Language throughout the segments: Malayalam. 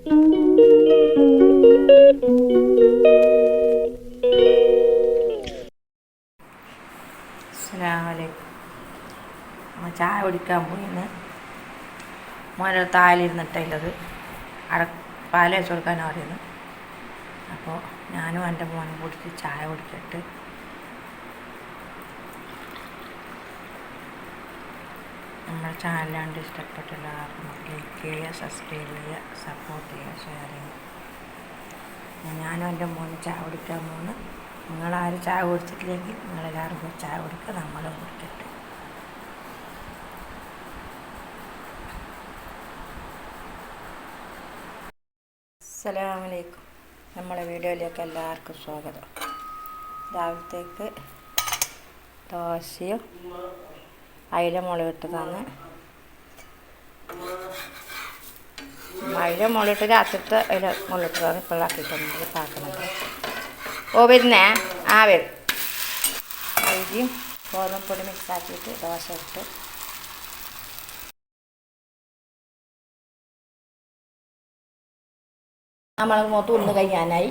അസ്സലാമലൈക്കും. ചായ കുടിക്കാൻ പോയിന്ന് മോനെ താലിരുന്നിട്ടുള്ളത് പാല് വെച്ച് കൊടുക്കാൻ അറിയുന്നു. അപ്പോൾ ഞാനും എൻ്റെ മോനും കുടിച്ച് ചായ കുടിച്ചിട്ട് നമ്മുടെ ചാനലാണ്ട് ഇഷ്ടപ്പെട്ട എല്ലാവർക്കും ലൈക്ക് ചെയ്യുക, സബ്സ്ക്രൈബ് ചെയ്യുക, സപ്പോർട്ട് ചെയ്യുക, ഷെയർ ചെയ്യുക. ഞാനും എൻ്റെ മോനും ചായ കുടിക്കാൻ പോകുന്നു. നിങ്ങളാരും ചായ കുടിച്ചിട്ടില്ലെങ്കിൽ നിങ്ങളെല്ലാവരും പോയി ചായ കുടിക്കുക, നമ്മളും കുടിക്കട്ടെ. അസ്സലാമലൈക്കും. നമ്മളെ വീഡിയോയിലേക്ക് എല്ലാവർക്കും സ്വാഗതം. രാവിലത്തേക്ക് ദോശയും അയില മുളകിട്ടതാണ്. അയില മുളകിട്ട് രാത്രിത്തെ അയില മുളകിട്ടതാണ് ഇപ്പോഴാക്കിയിട്ടുണ്ട് പാക്കുന്നത്. ഓ വരുന്നേ ആ വരും. അരിയും ഗോതമ്പൊടി മിക്സാക്കിയിട്ട് ദോശ ഇട്ട് നമ്മൾ തിന്ന് കഴിയാനായി.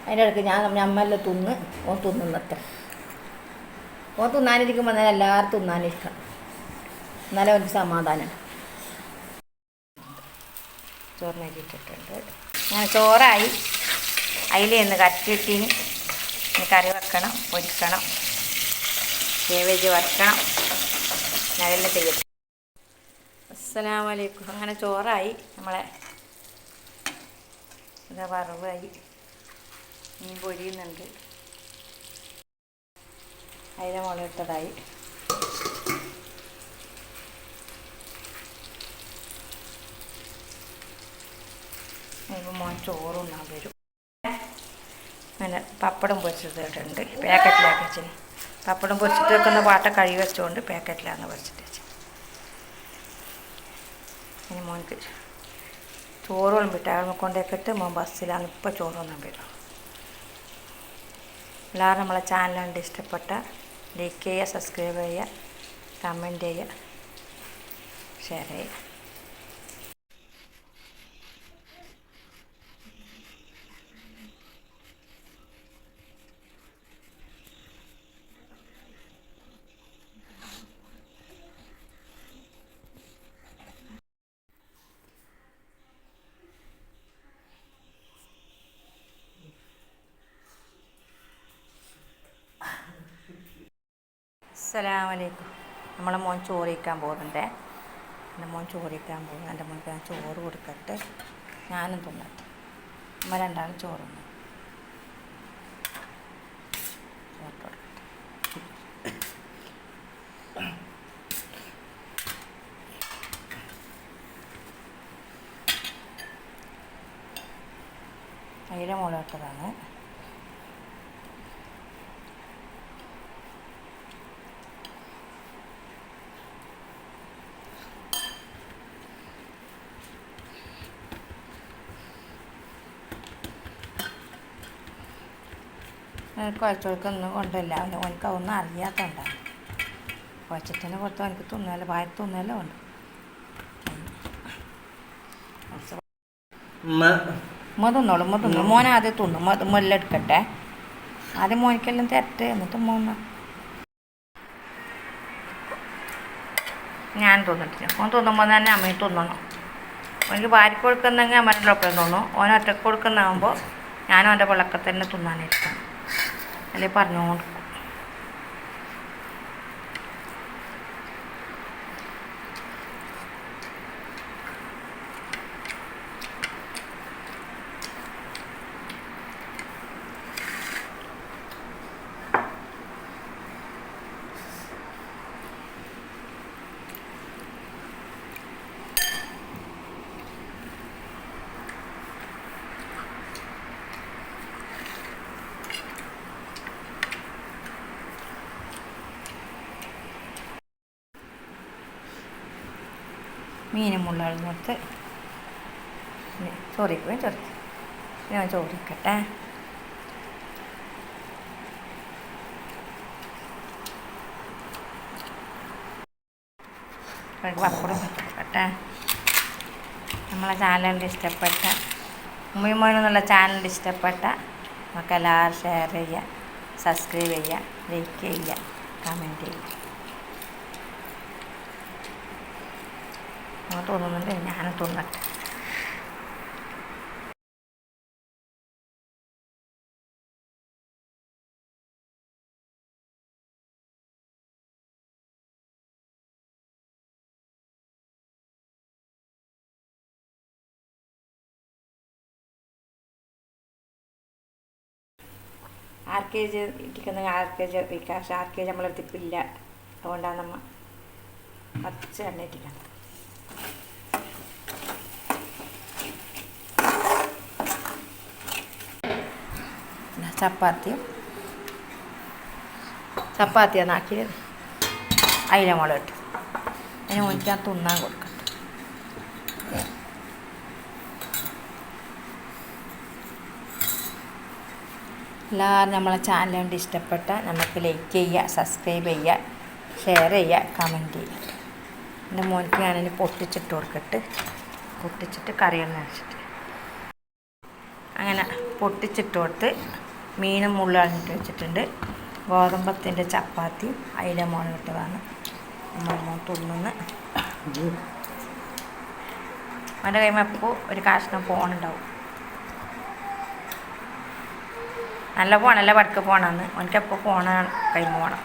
അതിൻ്റെ ഇടയ്ക്ക് ഞമ്മല്ല തിന്ന് ഓൻ തിന്നുന്നത്ര ഓൻ തിന്നാനിരിക്കുമ്പോൾ തന്നെ എല്ലാവരും തിന്നാനിരിക്കണം, എന്നാലും എനിക്ക് സമാധാനം. ചോറിനരിയിട്ടിട്ടുണ്ട്. ഞാൻ ചോറായി. അതിലേന്ന് കറ്റിട്ടിന് കറി വെക്കണം, പൊരിക്കണം, കേവേജ് വറക്കണം, അതെല്ലാം ചെയ്യും. അസ്സലാമലൈക്കും. അങ്ങനെ ചോറായി. നമ്മളെ ഇതാ വറവായി. മീൻ പൊരിയുന്നുണ്ട്. അതിലെ മുളകിട്ടതായി. ഇപ്പോൾ മോൻ ചോറുണ്ണാൻ വരും. അങ്ങനെ പപ്പടം പൊരിച്ചിട്ടുണ്ട്. പാക്കറ്റിലാക്കി വെച്ചിന്. പപ്പടം പൊരിച്ചിട്ട് വെക്കുന്ന പാട്ട കഴുകി വെച്ചുകൊണ്ട് പാക്കറ്റിലാണ് പൊരിച്ചിട്ട് വെച്ചത്. ഇനി മോൻക്ക് ചോറ് വിളമ്പിട്ട് അയാൾ കൊണ്ടേക്കിട്ട് മോൻ ബസ്സിലാണ് ഇപ്പോൾ ചോറ് വന്നാൽ വരും. എല്ലാവരും നമ്മളെ ചാനലുണ്ട് ഇഷ്ടപ്പെട്ട ലൈക്ക് ചെയ്യുക, സബ്സ്ക്രൈബ് ചെയ്യുക, കമൻറ്റ് ചെയ്യുക, ഷെയർ ചെയ്യുക. അസ്സലാമലൈക്കും. നമ്മളെ മോൻ ചോറ് കഴിക്കാൻ പോകുന്നുണ്ടേ. എൻ്റെ മോൻ ചോറ് കഴിക്കാൻ പോകുന്നു. എൻ്റെ മോൻക്ക് ഞാൻ ചോറ് കൊടുക്കട്ടെ, ഞാനും തിന്നട്ടെ. നമ്മൾ രണ്ടാളും ചോറ് തിന്നു. ചോറ് കൊടുക്കട്ടെ. അതിലെ മുളകിട്ടതാണ്. കുഴച്ചൊടുക്കൊന്നും കൊണ്ടല്ല അവനക്ക് അതൊന്നും അറിയാത്തതുകൊണ്ടാണ്. കുഴച്ചിട്ടിനെ കൊടുത്ത് എനിക്ക് തിന്നല്ലോ, വായ തിന്നല്ലോ ഉണ്ട്. തിന്നോളൂ തിന്നു. മോൻ ആദ്യം തിന്നു. മുല്ല എടുക്കട്ടെ. ആദ്യം മോനിക്കെല്ലാം തരട്ടെ, എന്നിട്ട് മോന്ന ഞാൻ തിന്നിട്ടില്ല. ഓൻ തിന്നുമ്പോൾ തന്നെ അമ്മയും തിന്നണം. എനിക്ക് ഭാര്യക്ക് കൊടുക്കുന്നെങ്കിൽ അമ്മേൻ്റെ ഒപ്പം തിന്നു. ഓൻ ഒറ്റക്ക് കൊടുക്കുന്നതാകുമ്പോൾ ഞാനും അവൻ്റെ പിള്ളക്കെ തന്നെ തിന്നാനിരിക്കണം. അല്ലെ പറഞ്ഞുകൊണ്ട് മീനും മുള്ളറിഞ്ഞിട്ട് ചോറിക്കുവേം ചേർത്ത് ഞാൻ ചോറിക്കട്ടെ. പപ്പടം വെക്കട്ടെ. നമ്മളെ ചാനലിൻ്റെ ഇഷ്ടപ്പെട്ട ഉമ്മിമോൻ എന്നുള്ള ചാനലിൻ്റെ ഇഷ്ടപ്പെട്ട നമുക്കെല്ലാവരും ഷെയർ ചെയ്യുക, സബ്സ്ക്രൈബ് ചെയ്യുക, ലൈക്ക് ചെയ്യുക, കമൻറ്റ് ചെയ്യുക. അങ്ങനെ തോന്നുന്നുണ്ട്, ഞാനും തിന്നട്ടെ. RKG ഇട്ടിക്കുന്ന RKG വയ്ക്കാം. പക്ഷെ RKG നമ്മളെടുത്തിപ്പില്ല, അതുകൊണ്ടാണ് നമ്മൾ പച്ച എണ്ണ ഇട്ടിക്കുന്നത്. ചപ്പാത്തിയാണ് ആക്കിയത്. അയില മുളക് ഇട്ട് അതിന് മുന്നിക്കാൻ തിന്നാൻ കൊടുക്കട്ടെ. എല്ലാവരും നമ്മളെ ചാനൽ കണ്ട് ഇഷ്ടപ്പെട്ട നമുക്ക് ലൈക്ക് ചെയ്യുക, സബ്സ്ക്രൈബ് ചെയ്യുക, ഷെയർ ചെയ്യുക, കമൻറ്റ് ചെയ്യുക. എൻ്റെ മോനിക്ക് ഞാനതിന് പൊട്ടിച്ചിട്ട് കൊടുക്കട്ട്. പൊട്ടിച്ചിട്ട് കറിയൊന്നും വെച്ചിട്ട് അങ്ങനെ പൊട്ടിച്ചിട്ട് കൊടുത്ത് മീനും മുള്ളാണിട്ട് വെച്ചിട്ടുണ്ട്. ഗോതമ്പത്തിൻ്റെ ചപ്പാത്തിയും അയില മുളക് ഇട്ടതാണ് നമ്മൾ തിന്നുന്ന്. അവൻ്റെ കൈമ എപ്പോൾ ഒരു കാഷ്ണം ഫോണുണ്ടാവും. നല്ല ഫോണല്ല, പടുക്ക ഫോണാണ്. അവനക്ക് എപ്പോൾ ഫോണാണ് കൈമ പോകണം.